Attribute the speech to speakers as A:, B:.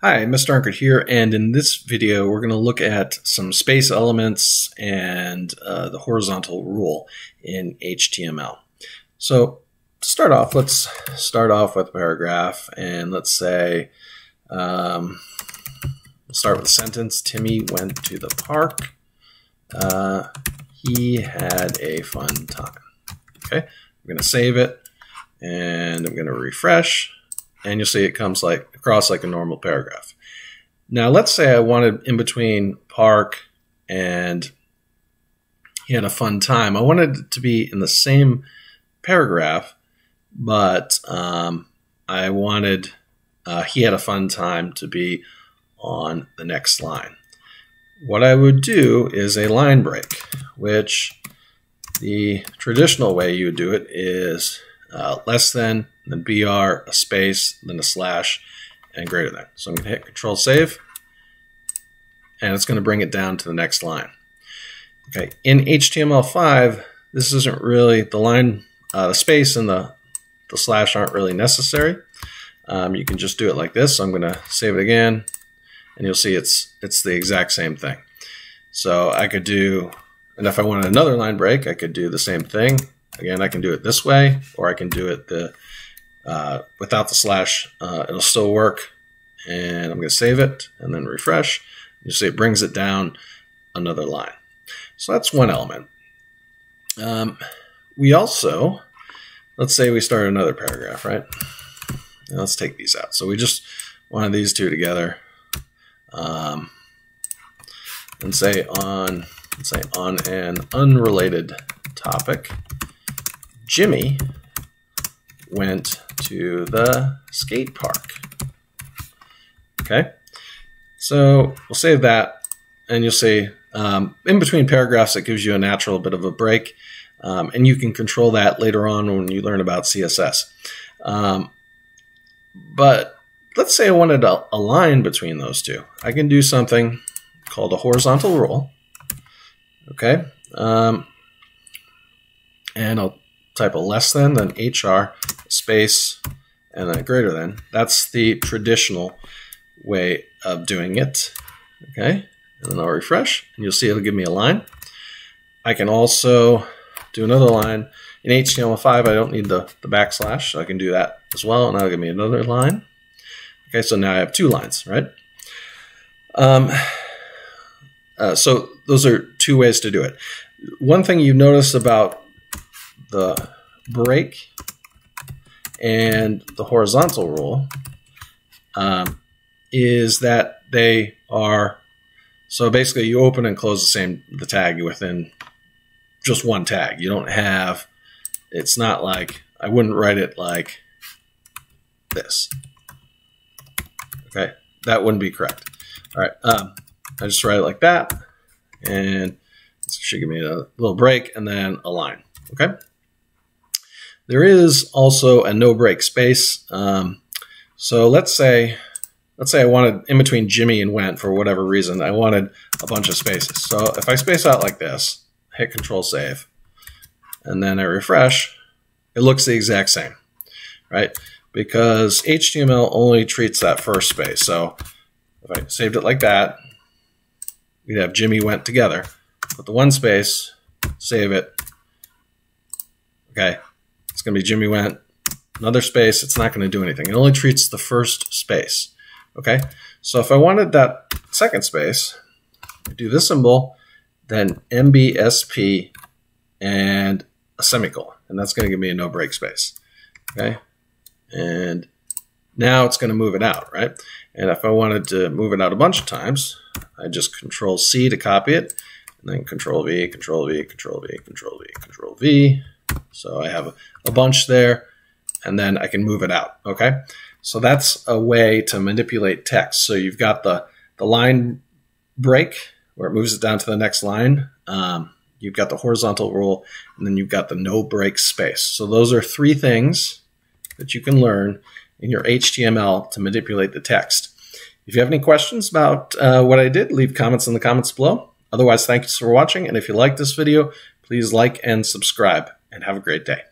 A: Hi, Mr. Unkert here, and in this video we're going to look at some space elements and the horizontal rule in HTML. So to start off, let's start off with a paragraph, and let's say we'll start with a sentence. Timmy went to the park. He had a fun time. Okay, I'm going to save it, and I'm going to refresh. And you'll see it comes across like a normal paragraph. Now, let's say I wanted in between park and he had a fun time. I wanted it to be in the same paragraph, but I wanted he had a fun time to be on the next line. What I would do is a line break, which the traditional way you would do it is less than, then BR, a space, then a slash, and greater than. So I'm going to hit Control Save, and it's going to bring it down to the next line. Okay, in HTML5, this isn't really the line, the space and the slash aren't really necessary. You can just do it like this. So I'm going to save it again, and you'll see it's the exact same thing. So I could do, and if I wanted another line break, I could do the same thing. Again, I can do it this way, or I can do it without the slash. It'll still work. And I'm going to save it and then refresh. You see it brings it down another line. So that's one element. We also, let's say we start another paragraph, right? Now let's take these out. So we just wanted these two together. And say on an unrelated topic, Jimmy went to the skate park. Okay, so we'll save that, and you'll see in between paragraphs it gives you a natural bit of a break, and you can control that later on when you learn about CSS. But let's say I wanted a line between those two. I can do something called a horizontal rule. Okay, and I'll type a less than, then HR, space, and then greater than. That's the traditional way of doing it. Okay, and then I'll refresh, and you'll see it'll give me a line. I can also do another line. In HTML5, I don't need the backslash, so I can do that as well, and that'll give me another line. Okay, so now I have two lines, right? So those are two ways to do it. One thing you notice about the break and the horizontal rule is that they are, so basically you open and close the tag within just one tag. You don't have, it's not like, I wouldn't write it like this. Okay, that wouldn't be correct. All right, I just write it like that, and it should give me a little break and then a line. Okay. There is also a no break space. So let's say I wanted in between Jimmy and went for whatever reason, I wanted a bunch of spaces. So if I space out like this, hit Control Save, and then I refresh, it looks the exact same, right? Because HTML only treats that first space. So if I saved it like that, we'd have Jimmy went together. Put the one space, save it. Okay. It's going to be Jimmy went, another space. It's not going to do anything. It only treats the first space. Okay, so if I wanted that second space, I do this symbol, then MBSP and a semicolon, and that's going to give me a no break space. Okay, and now it's going to move it out, right? And if I wanted to move it out a bunch of times, I just Control C to copy it, and then Control V, Control V, Control V, Control V, Control V. So I have a bunch there, and then I can move it out, okay? So that's a way to manipulate text. So you've got the line break, where it moves it down to the next line. You've got the horizontal rule, and then you've got the no break space. So those are three things that you can learn in your HTML to manipulate the text. If you have any questions about what I did, leave comments in the comments below. Otherwise, thanks for watching, and if you like this video, please like and subscribe, and have a great day.